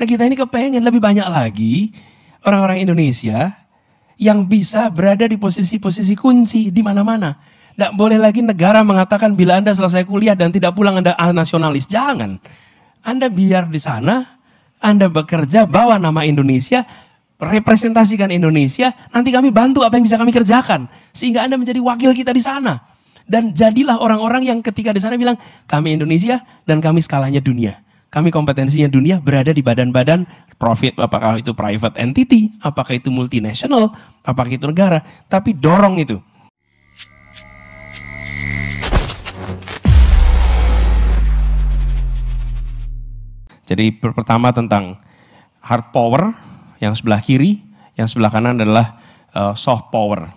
Nah kita ini kepengen lebih banyak lagi orang-orang Indonesia yang bisa berada di posisi-posisi kunci di mana-mana. Tidak boleh lagi negara mengatakan bila Anda selesai kuliah dan tidak pulang Anda nasionalis. Jangan. Anda biar di sana, Anda bekerja, bawa nama Indonesia, representasikan Indonesia, nanti kami bantu apa yang bisa kami kerjakan. Sehingga Anda menjadi wakil kita di sana. Dan jadilah orang-orang yang ketika di sana bilang, kami Indonesia dan kami skalanya dunia. Kami kompetensinya dunia berada di badan-badan profit, apakah itu private entity, apakah itu multinational, apakah itu negara. Tapi dorong itu. Jadi pertama tentang hard power yang sebelah kiri, yang sebelah kanan adalah soft power.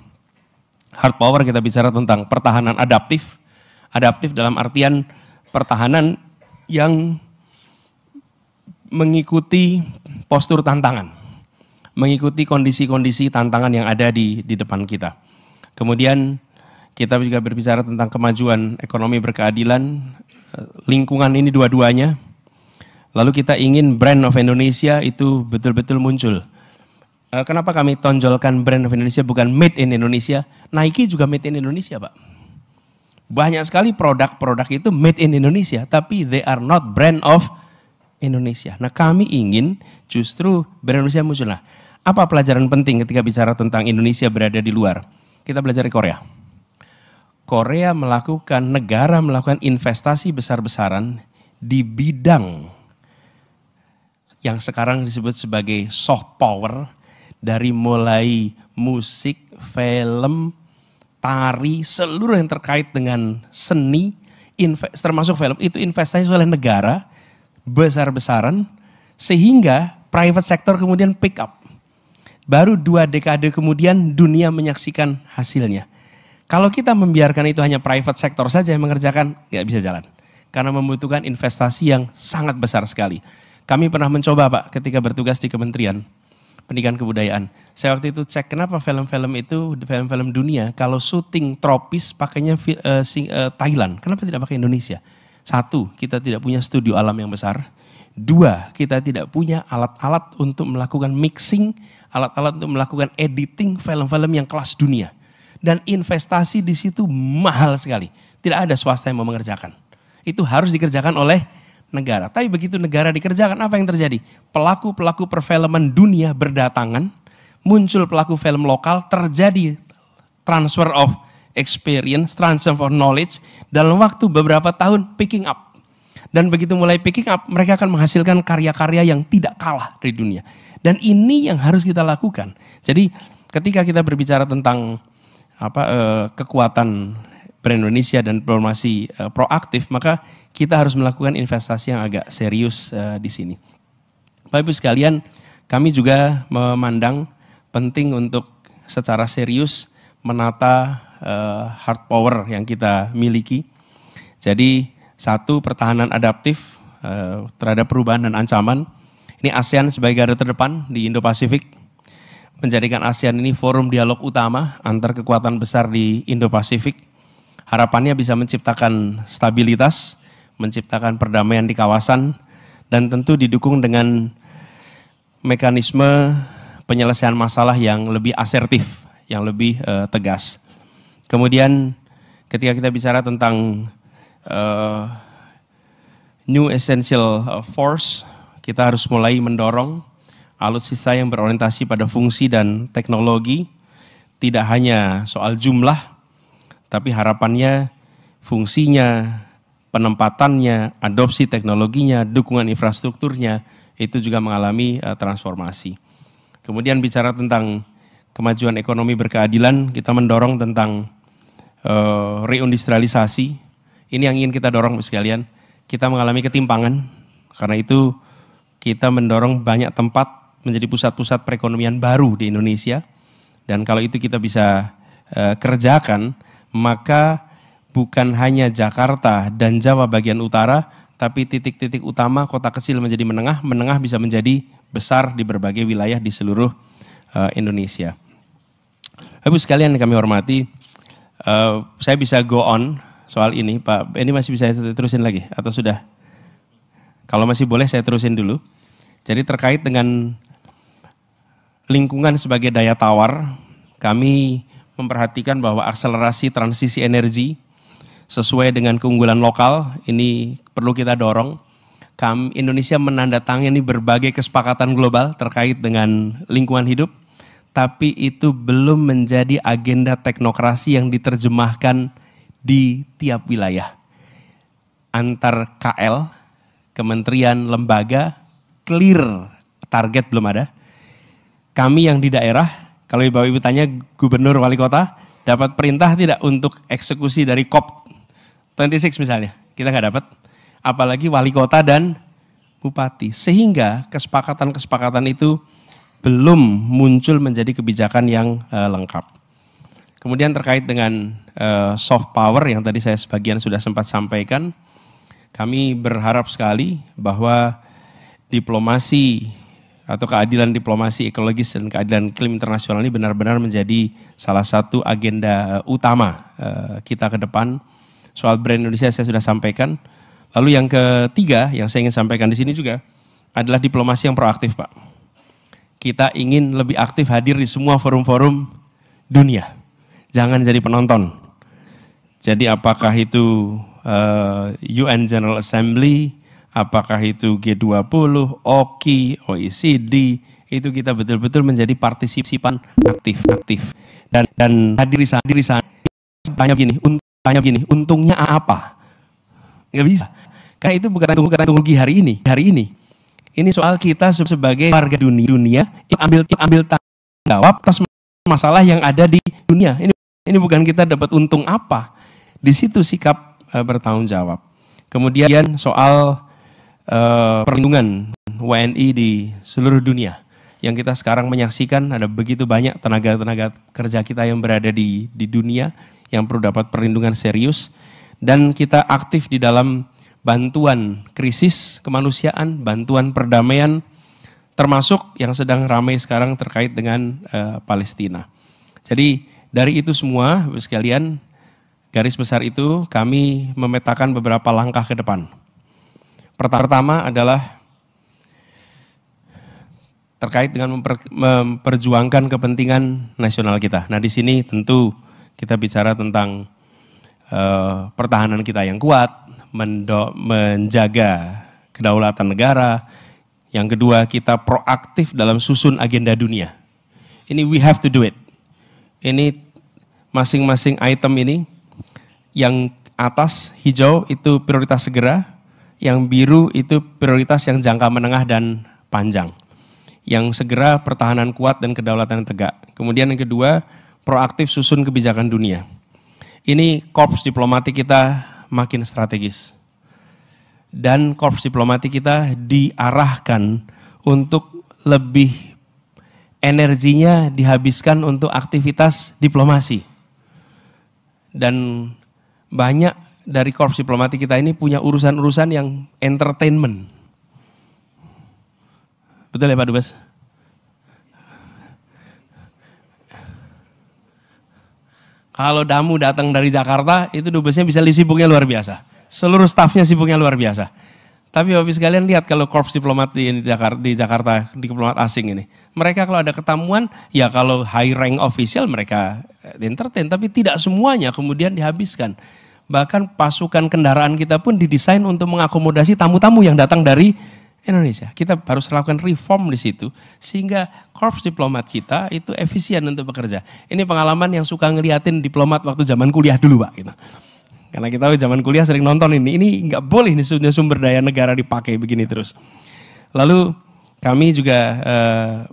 Hard power kita bicara tentang pertahanan adaptif. Adaptif dalam artian pertahanan yang mengikuti postur tantangan, mengikuti kondisi-kondisi tantangan yang ada di depan kita. Kemudian kita juga berbicara tentang kemajuan ekonomi berkeadilan, lingkungan ini dua-duanya. Lalu kita ingin brand of Indonesia itu betul-betul muncul. Kenapa kami tonjolkan brand of Indonesia bukan made in Indonesia? Nike juga made in Indonesia, Pak. Banyak sekali produk-produk itu made in Indonesia, tapi they are not brand of Indonesia. Nah kami ingin justru brand Indonesia muncul. Nah, apa pelajaran penting ketika bicara tentang Indonesia berada di luar? Kita belajar di Korea. Korea negara melakukan investasi besar-besaran di bidang yang sekarang disebut sebagai soft power, dari mulai musik, film, tari, seluruh yang terkait dengan seni, termasuk film, itu investasi oleh negara, besar-besaran, sehingga private sector kemudian pick up. Baru 2 dekade kemudian dunia menyaksikan hasilnya. Kalau kita membiarkan itu hanya private sector saja yang mengerjakan, nggak bisa jalan. Karena membutuhkan investasi yang sangat besar sekali. Kami pernah mencoba Pak ketika bertugas di Kementerian Pendidikan Kebudayaan. Saya waktu itu cek kenapa film-film itu, film-film dunia, kalau syuting tropis pakainya Thailand. Kenapa tidak pakai Indonesia? 1, kita tidak punya studio alam yang besar. 2, kita tidak punya alat-alat untuk melakukan mixing, alat-alat untuk melakukan editing film-film yang kelas dunia. Dan investasi di situ mahal sekali. Tidak ada swasta yang mau mengerjakan. Itu harus dikerjakan oleh negara. Tapi begitu negara dikerjakan, apa yang terjadi? Pelaku-pelaku perfilman dunia berdatangan, muncul pelaku film lokal, terjadi transfer of experience, transfer of knowledge, dalam waktu beberapa tahun picking up. Dan begitu mulai picking up, mereka akan menghasilkan karya-karya yang tidak kalah dari dunia. Dan ini yang harus kita lakukan. Jadi ketika kita berbicara tentang kekuatan brand Indonesia dan diplomasi proaktif, maka kita harus melakukan investasi yang agak serius di sini. Bapak Ibu sekalian, kami juga memandang penting untuk secara serius menata hard power yang kita miliki. Jadi 1, pertahanan adaptif terhadap perubahan dan ancaman. Ini ASEAN sebagai garda terdepan di Indo-Pasifik. Menjadikan ASEAN ini forum dialog utama antar kekuatan besar di Indo-Pasifik. Harapannya bisa menciptakan stabilitas, menciptakan perdamaian di kawasan, dan tentu didukung dengan mekanisme penyelesaian masalah yang lebih asertif, yang lebih tegas. Kemudian ketika kita bicara tentang new essential force, kita harus mulai mendorong alutsista yang berorientasi pada fungsi dan teknologi, tidak hanya soal jumlah, tapi harapannya fungsinya, penempatannya, adopsi teknologinya, dukungan infrastrukturnya, itu juga mengalami transformasi. Kemudian bicara tentang kemajuan ekonomi berkeadilan, kita mendorong tentang reindustrialisasi. Ini yang ingin kita dorong sekalian. Kita mengalami ketimpangan, karena itu kita mendorong banyak tempat menjadi pusat-pusat perekonomian baru di Indonesia. Dan kalau itu kita bisa kerjakan, maka bukan hanya Jakarta dan Jawa bagian utara, tapi titik-titik utama kota kecil menjadi menengah, menengah bisa menjadi besar di berbagai wilayah di seluruh Indonesia. Ibu sekalian yang kami hormati, saya bisa go on soal ini, Pak. Ini masih bisa saya terusin lagi atau sudah? Kalau masih boleh saya terusin dulu. Jadi terkait dengan lingkungan sebagai daya tawar, kami memperhatikan bahwa akselerasi transisi energi sesuai dengan keunggulan lokal ini perlu kita dorong. Indonesia menandatangani berbagai kesepakatan global terkait dengan lingkungan hidup, tapi itu belum menjadi agenda teknokrasi yang diterjemahkan di tiap wilayah. Antar KL, kementerian, lembaga, clear target belum ada. Kami yang di daerah, kalau Bapak Ibu tanya gubernur wali kota, dapat perintah tidak untuk eksekusi dari COP26 misalnya, kita nggak dapat. Apalagi wali kota dan bupati. Sehingga kesepakatan-kesepakatan itu belum muncul menjadi kebijakan yang lengkap. Kemudian terkait dengan soft power yang tadi saya sebagian sudah sempat sampaikan, kami berharap sekali bahwa diplomasi atau keadilan diplomasi ekologis dan keadilan iklim internasional ini benar-benar menjadi salah satu agenda utama kita ke depan. Soal brand Indonesia saya sudah sampaikan. Lalu yang ketiga yang saya ingin sampaikan di sini juga adalah diplomasi yang proaktif, Pak. Kita ingin lebih aktif hadir di semua forum-forum dunia. Jangan jadi penonton. Jadi apakah itu UN General Assembly, apakah itu G20, OKI, OECD, itu kita betul-betul menjadi partisipan aktif. Dan hadir di sana, tanya begini, untungnya apa? Nggak bisa. Karena itu bukan rugi hari ini. Ini soal kita sebagai warga dunia yang ambil tanggung jawab atas masalah yang ada di dunia. Ini bukan kita dapat untung apa. Di situ sikap bertanggung jawab. Kemudian soal perlindungan WNI di seluruh dunia. Yang kita sekarang menyaksikan ada begitu banyak tenaga kerja kita yang berada di dunia yang perlu dapat perlindungan serius. Dan kita aktif di dalam bantuan krisis kemanusiaan, bantuan perdamaian, termasuk yang sedang ramai sekarang terkait dengan Palestina. Jadi dari itu semua, sekalian, garis besar itu kami memetakan beberapa langkah ke depan. Pertama adalah terkait dengan memperjuangkan kepentingan nasional kita. Nah di sini tentu kita bicara tentang pertahanan kita yang kuat, menjaga kedaulatan negara. Yang kedua, kita proaktif dalam susun agenda dunia. Ini we have to do it. Ini masing-masing item ini, yang atas hijau itu prioritas segera, yang biru itu prioritas yang jangka menengah dan panjang. Yang segera pertahanan kuat dan kedaulatan tegak. Kemudian yang kedua, proaktif susun kebijakan dunia. Ini korps diplomatik kita makin strategis. Dan korps diplomatik kita diarahkan untuk lebih energinya dihabiskan untuk aktivitas diplomasi. Dan banyak dari korps diplomatik kita ini punya urusan-urusan yang entertainment. Betul ya Pak Dubes? Kalau tamu datang dari Jakarta, itu dubesnya bisa sibuknya luar biasa. Seluruh stafnya sibuknya luar biasa. Tapi Bapak sekalian lihat kalau korps diplomat di Jakarta, di diplomat asing ini. Mereka kalau ada ketemuan, ya kalau high rank official mereka entertain. Tapi tidak semuanya kemudian dihabiskan. Bahkan pasukan kendaraan kita pun didesain untuk mengakomodasi tamu-tamu yang datang dari Indonesia. Kita harus lakukan reform di situ sehingga korps diplomat kita itu efisien untuk bekerja. Ini pengalaman yang suka ngeliatin diplomat waktu zaman kuliah dulu Pak. Gitu. Karena kita zaman kuliah sering nonton ini nggak boleh nih sumber daya negara dipakai begini terus. Lalu kami juga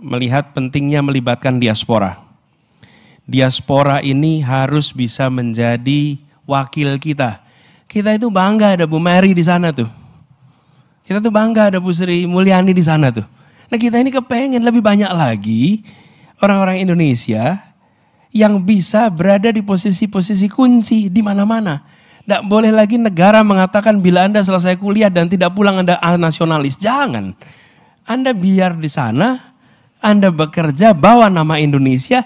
melihat pentingnya melibatkan diaspora. Diaspora ini harus bisa menjadi wakil kita. Kita itu bangga ada Bu Mary di sana tuh. Kita tuh bangga ada Bu Sri Mulyani di sana tuh. Nah kita ini kepengen lebih banyak lagi orang-orang Indonesia yang bisa berada di posisi-posisi kunci di mana-mana. Tidak boleh lagi negara mengatakan bila Anda selesai kuliah dan tidak pulang Anda nasionalis. Jangan. Anda biar di sana, Anda bekerja, bawa nama Indonesia,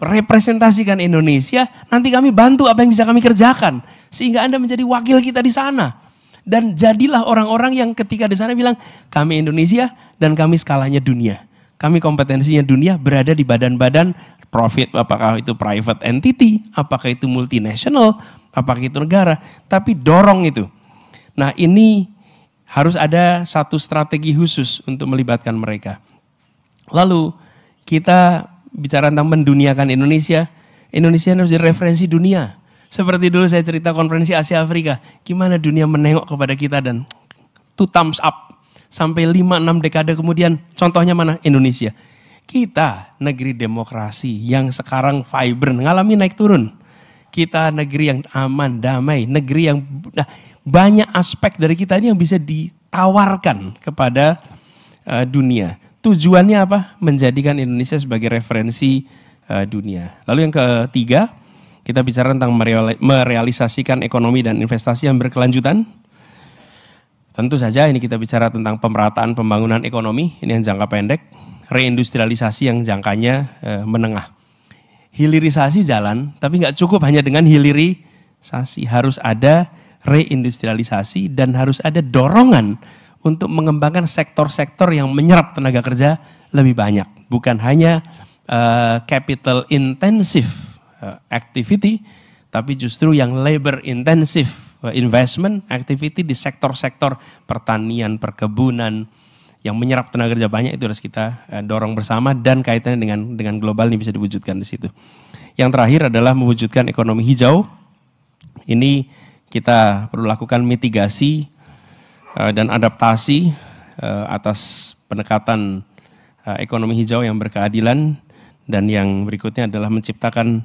representasikan Indonesia, nanti kami bantu apa yang bisa kami kerjakan. Sehingga Anda menjadi wakil kita di sana. Dan jadilah orang-orang yang ketika di sana bilang, kami Indonesia dan kami skalanya dunia. Kami kompetensinya dunia berada di badan-badan profit, apakah itu private entity, apakah itu multinational, apakah itu negara. Tapi dorong itu. Nah ini harus ada satu strategi khusus untuk melibatkan mereka. Lalu kita bicara tentang menduniakan Indonesia. Indonesia harus jadi referensi dunia. Seperti dulu saya cerita konferensi Asia Afrika, gimana dunia menengok kepada kita dan two thumbs up. Sampai 5-6 dekade kemudian, contohnya mana? Indonesia. Kita negeri demokrasi yang sekarang vibrant, ngalami naik turun. Kita negeri yang aman, damai, negeri yang banyak aspek dari kita ini yang bisa ditawarkan kepada dunia. Tujuannya apa? Menjadikan Indonesia sebagai referensi dunia. Lalu yang ketiga, kita bicara tentang merealisasikan ekonomi dan investasi yang berkelanjutan. Tentu saja ini kita bicara tentang pemerataan pembangunan ekonomi, ini yang jangka pendek. Reindustrialisasi yang jangkanya menengah. Hilirisasi jalan, tapi nggak cukup hanya dengan hilirisasi. Harus ada reindustrialisasi dan harus ada dorongan untuk mengembangkan sektor-sektor yang menyerap tenaga kerja lebih banyak. Bukan hanya capital intensive activity, tapi justru yang labor intensive investment activity di sektor-sektor pertanian, perkebunan yang menyerap tenaga kerja banyak, itu harus kita dorong bersama dan kaitannya dengan global ini bisa diwujudkan di situ. Yang terakhir adalah mewujudkan ekonomi hijau. Ini kita perlu lakukan mitigasi dan adaptasi atas pendekatan ekonomi hijau yang berkeadilan, dan yang berikutnya adalah menciptakan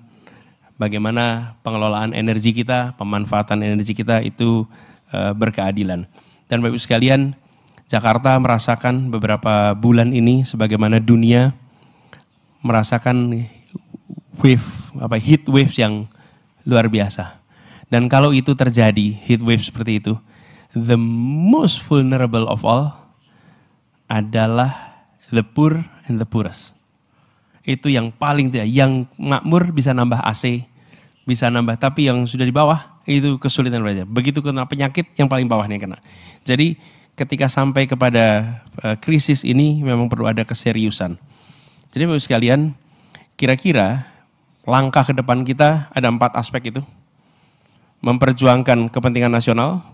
bagaimana pengelolaan energi kita, pemanfaatan energi kita itu berkeadilan. Dan Bapak Ibu sekalian, Jakarta merasakan beberapa bulan ini sebagaimana dunia merasakan heat waves yang luar biasa. Dan kalau itu terjadi, heat wave seperti itu, the most vulnerable of all adalah the poor and the poorest. Itu yang paling tidak, yang makmur bisa nambah AC, bisa nambah, tapi yang sudah di bawah itu kesulitan belajar. Begitu kena penyakit, yang paling bawahnya kena. Jadi ketika sampai kepada krisis ini memang perlu ada keseriusan. Jadi Bapak sekalian, kira-kira langkah ke depan kita ada 4 aspek itu. Memperjuangkan kepentingan nasional,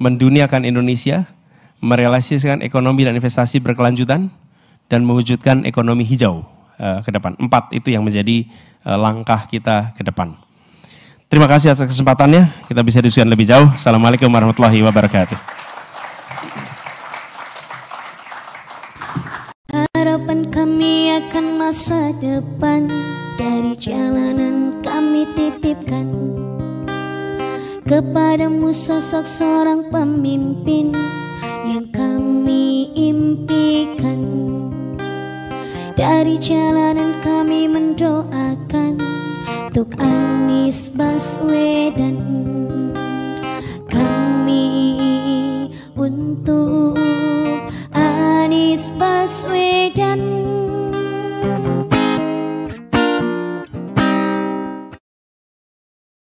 menduniakan Indonesia, merealisasikan ekonomi dan investasi berkelanjutan, dan mewujudkan ekonomi hijau ke depan. 4 itu yang menjadi langkah kita ke depan. Terima kasih atas kesempatannya, kita bisa diskusikan lebih jauh. Assalamualaikum warahmatullahi wabarakatuh. Harapan kami akan masa depan, dari jalanan kami titipkan kepadamu sosok seorang pemimpin yang kami impikan. Dari jalanan kami mendoakan untuk Anies Baswedan